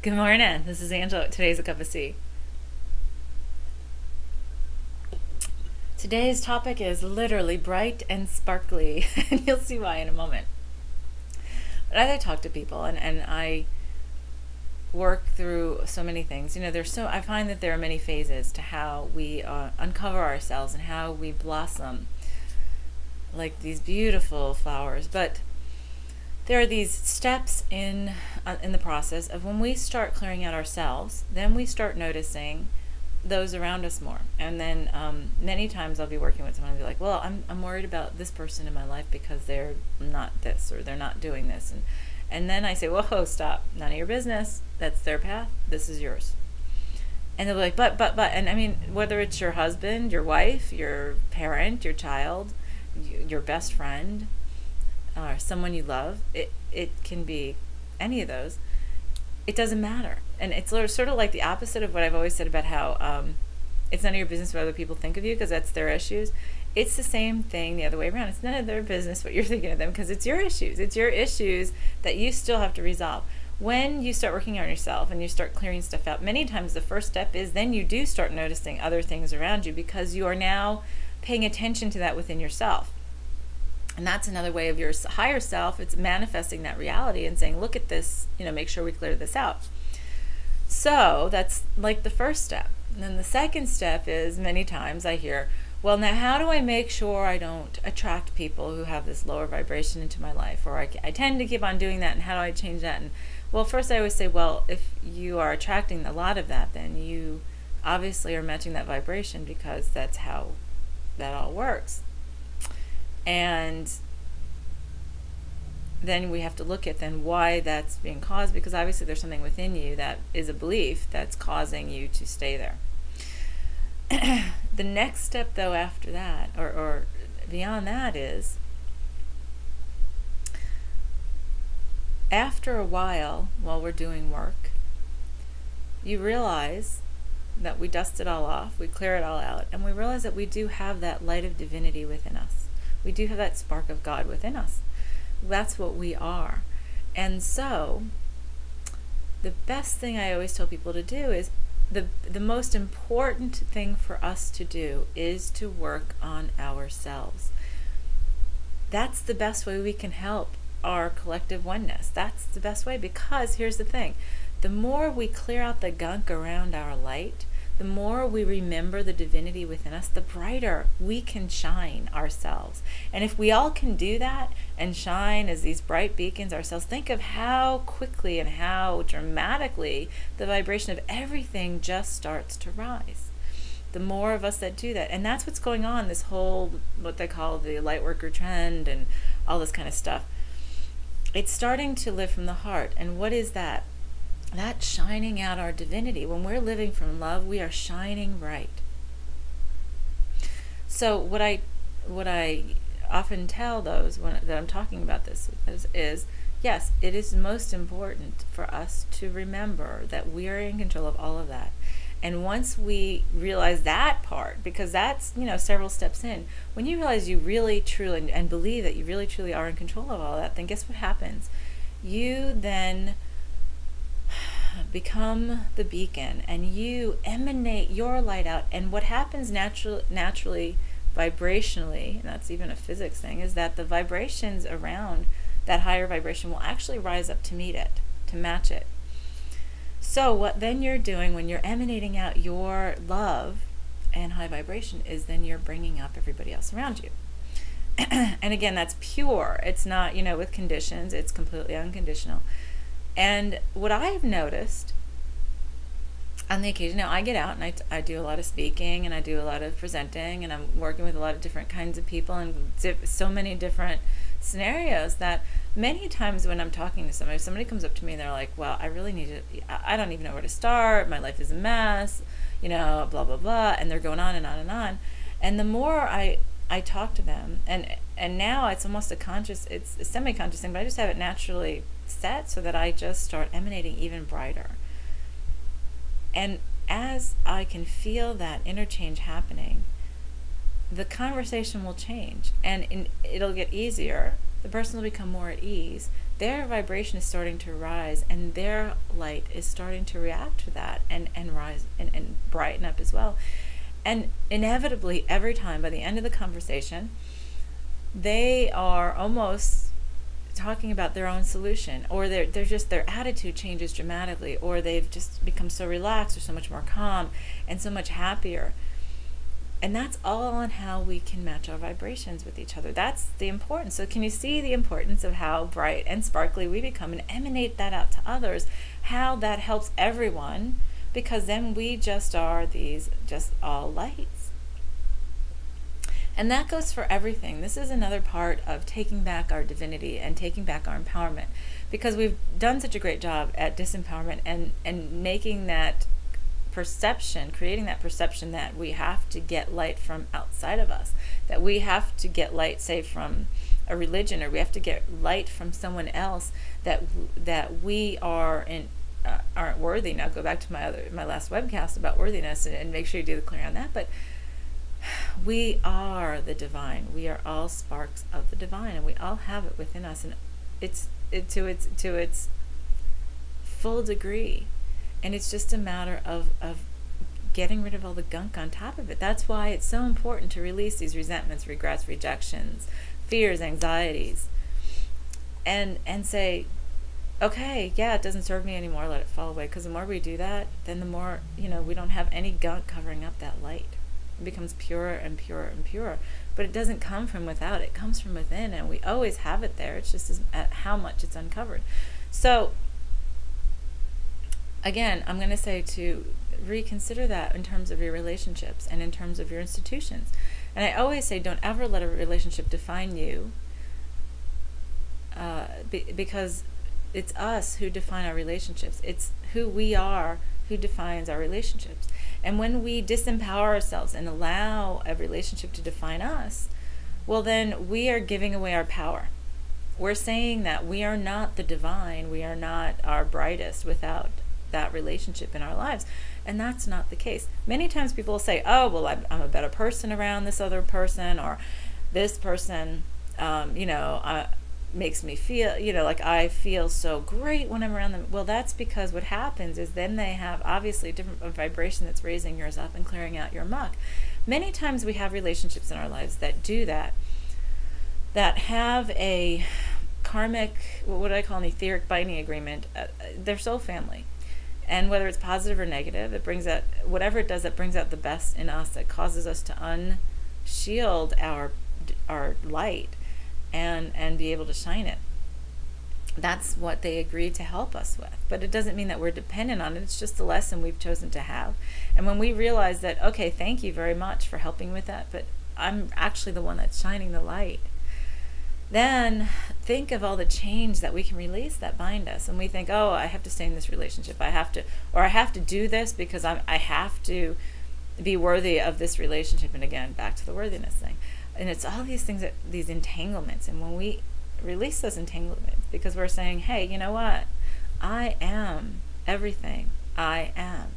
Good morning. This is Angela. Today's a cup of tea. Today's topic is literally bright and sparkly, and you'll see why in a moment. But as I talk to people and I work through so many things, I find that there are many phases to how we uncover ourselves and how we blossom like these beautiful flowers. But there are these steps in the process of when we start clearing out ourselves, then we start noticing those around us more. And then many times I'll be working with someone and be like, well, I'm worried about this person in my life because they're not this or they're not doing this. And then I say, whoa, stop. None of your business. That's their path. This is yours. And they'll be like, but. And I mean, whether it's your husband, your wife, your parent, your child, your best friend, or someone you love, it can be any of those. It doesn't matter. And it's sort of like the opposite of what I've always said about how it's none of your business what other people think of you because that's their issues. It's the same thing the other way around. It's none of their business what you're thinking of them because it's your issues. It's your issues that you still have to resolve. When you start working on yourself and you start clearing stuff out, many times the first step is then you do start noticing other things around you because you are now paying attention to that within yourself. And that's another way of your higher self. It's manifesting that reality and saying, look at this, make sure we clear this out. So that's like the first step. And then the second step is many times I hear, well, now how do I make sure I don't attract people who have this lower vibration into my life? Or I tend to keep on doing that, and how do I change that? And well, first I always say, well, if you are attracting a lot of that, then you obviously are matching that vibration because that's how that all works. And then we have to look at then why that's being caused, because obviously there's something within you that is a belief that's causing you to stay there. The next step though after that, or beyond that, is after a while we're doing work, you realize that we dust it all off, we clear it all out, and we realize that we do have that light of divinity within us. We do have that spark of God within us. That's what we are. And so the best thing I always tell people to do is the most important thing for us to do is to work on ourselves. That's the best way we can help our collective oneness. That's the best way, because here's the thing. The more we clear out the gunk around our light, the more we remember the divinity within us, the brighter we can shine ourselves. And if we all can do that and shine as these bright beacons ourselves, think of how quickly and how dramatically the vibration of everything just starts to rise. The more of us that do that. And that's what's going on, this whole, what they call the light worker trend and all this kind of stuff. It's starting to live from the heart. And what is that? That's shining out our divinity. When we're living from love, we are shining bright. So what I often tell those that I'm talking about this is, yes, it is most important for us to remember that we are in control of all of that. And once we realize that part, because that's several steps in, when you realize you really truly and believe that you really truly are in control of all that, then guess what happens? You then become the beacon and you emanate your light out. And what happens naturally vibrationally, and that's even a physics thing, is that the vibrations around that higher vibration will actually rise up to meet it, to match it. So what then you're doing when you're emanating out your love and high vibration is then you're bringing up everybody else around you. And again, that's pure. It's not with conditions. It's completely unconditional. And what I've noticed on the occasion, now I get out and I do a lot of speaking and I do a lot of presenting and I'm working with a lot of different kinds of people and so many different scenarios that many times when I'm talking to somebody comes up to me and they're like, well, I really need to, I don't even know where to start. My life is a mess, blah, blah, blah. And they're going on and on and on. And the more I talk to them, and now it's almost it's a semi-conscious thing, but I just have it naturally set so that I just start emanating even brighter. And as I can feel that interchange happening, the conversation will change and it'll get easier. The person will become more at ease their vibration is starting to rise, and their light is starting to react to that and rise and brighten up as well. And inevitably, every time by the end of the conversation, they are almost talking about their own solution, or they're just, their attitude changes dramatically, or they've just become so relaxed or so much more calm and so much happier. And that's all on how we can match our vibrations with each other. That's the importance. So can you see the importance of how bright and sparkly we become and emanate that out to others, how that helps everyone, because then we just are these just all lights. And that goes for everything. This is another part of taking back our divinity and taking back our empowerment, because we've done such a great job at disempowerment and making that perception, creating that perception that we have to get light from outside of us, that we have to get light, say, from a religion, or we have to get light from someone else, that we aren't worthy. Now go back to my last webcast about worthiness and make sure you do the clearing on that. But we are the divine. We are all sparks of the divine, and we all have it within us, and to its full degree. And it's just a matter of getting rid of all the gunk on top of it. That's why it's so important to release these resentments, regrets, rejections, fears, anxieties, and say, okay, yeah, it doesn't serve me anymore, let it fall away. Because the more we do that, then the more, we don't have any gunk covering up that light. It becomes purer and purer and purer. But it doesn't come from without, it comes from within, and we always have it there. It's just at how much it's uncovered. So again, I'm going to say to reconsider that in terms of your relationships and in terms of your institutions. And I always say, don't ever let a relationship define you, because it's us who define our relationships. It's who we are who defines our relationships. And when we disempower ourselves and allow a relationship to define us, well, then we are giving away our power. We're saying that we are not the divine, we are not our brightest without that relationship in our lives. And that's not the case. Many times people will say, oh, well, I'm a better person around this other person, or this person, makes me feel, like I feel so great when I'm around them. Well, that's because what happens is then they have obviously a different vibration that's raising yours up and clearing out your muck. Many times we have relationships in our lives that do that have a karmic, what I call an etheric binding agreement. They're soul family. And whether it's positive or negative, it brings out, whatever it does, that brings out the best in us, that causes us to unshield our light and be able to shine it. That's what they agreed to help us with. But it doesn't mean that we're dependent on it. It's just a lesson we've chosen to have. And when we realize that, okay, thank you very much for helping with that, but I'm actually the one that's shining the light, then think of all the change that we can release that bind us. And we think, oh, I have to stay in this relationship. I have to do this because I have to be worthy of this relationship. And again, back to the worthiness thing. And it's all these things, these entanglements. And when we release those entanglements, because we're saying, hey, you know what? I am everything. I am.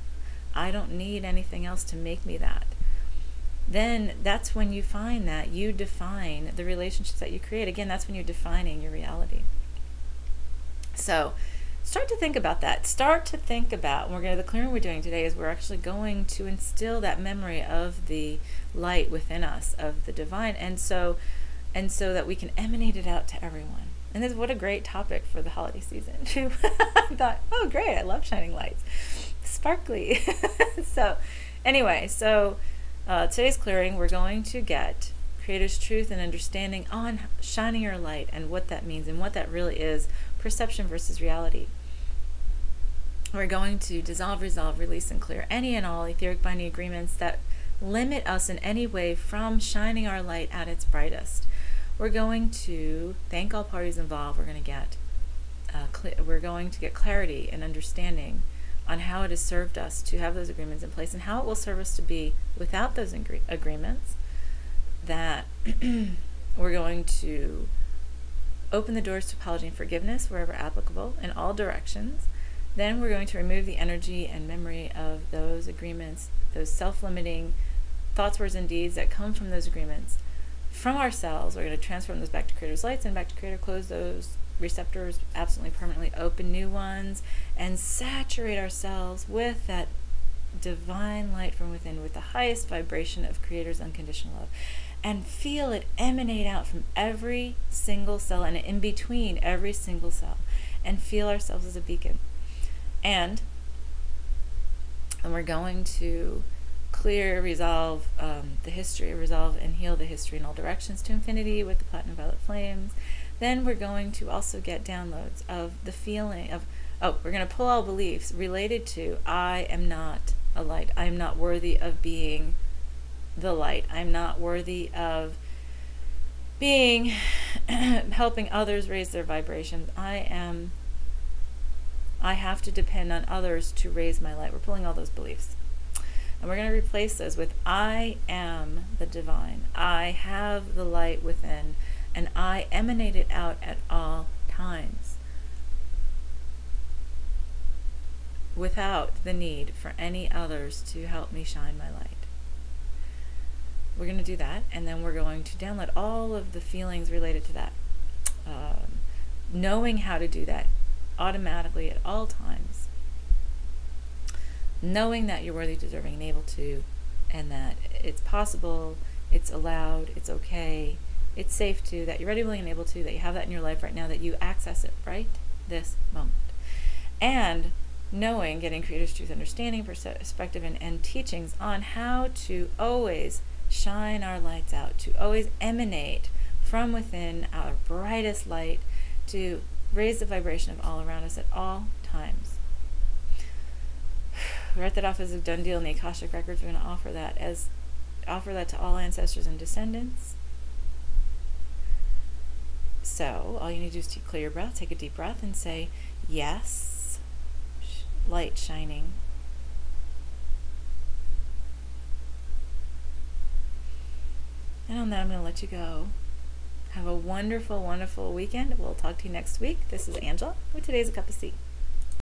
I don't need anything else to make me that. Then that's when you find that you define the relationships that you create. Again, that's when you're defining your reality. So start to think about that. Start to think about, the clearing we're doing today is we're actually going to instill that memory of the light within us, of the divine, and so that we can emanate it out to everyone. And this, what a great topic for the holiday season. I thought, oh great, I love shining lights. Sparkly. So anyway, today's clearing, we're going to get Creator's truth and understanding on shining your light and what that means and what that really is, perception versus reality. We're going to dissolve, resolve, release, and clear any and all etheric binding agreements that limit us in any way from shining our light at its brightest. We're going to thank all parties involved. We're going to get clarity and understanding on how it has served us to have those agreements in place, and how it will serve us to be without those agreements. That we're going to open the doors to apology and forgiveness wherever applicable in all directions. Then we're going to remove the energy and memory of those agreements, those self-limiting thoughts, words, and deeds that come from those agreements from ourselves. We're going to transform those back to Creator's lights and back to Creator, close those receptors absolutely permanently open new ones, and saturate ourselves with that divine light from within, with the highest vibration of Creator's unconditional love, and feel it emanate out from every single cell and in between every single cell, and feel ourselves as a beacon. And we're going to clear, resolve the history, resolve and heal the history in all directions to infinity with the platinum violet flames. Then we're going to also get downloads of the feeling of, we're going to pull all beliefs related to, I am not a light. I am not worthy of being the light. I'm not worthy of being, helping others raise their vibrations. I have to depend on others to raise my light. We're pulling all those beliefs. And we're going to replace those with, I am the divine. I have the light within, and I emanate it out at all times, without the need for any others to help me shine my light. We're going to do that, and then we're going to download all of the feelings related to that. Knowing how to do that automatically at all times. Knowing that you're worthy, deserving, and able to, and that it's possible, it's allowed, it's okay, it's safe to, that you're ready, willing, and able to, that you have that in your life right now, that you access it right this moment. And knowing, getting Creator's truth, understanding, perspective, and teachings on how to always shine our lights out, to always emanate from within our brightest light, to raise the vibration of all around us at all times. We write that off as a done deal in the Akashic Records. We're going to offer that to all ancestors and descendants. So all you need to do is to clear your breath, take a deep breath, and say, yes, light shining. And on that, I'm going to let you go. Have a wonderful, wonderful weekend. We'll talk to you next week. This is Angela with Today's a Cup of Tea.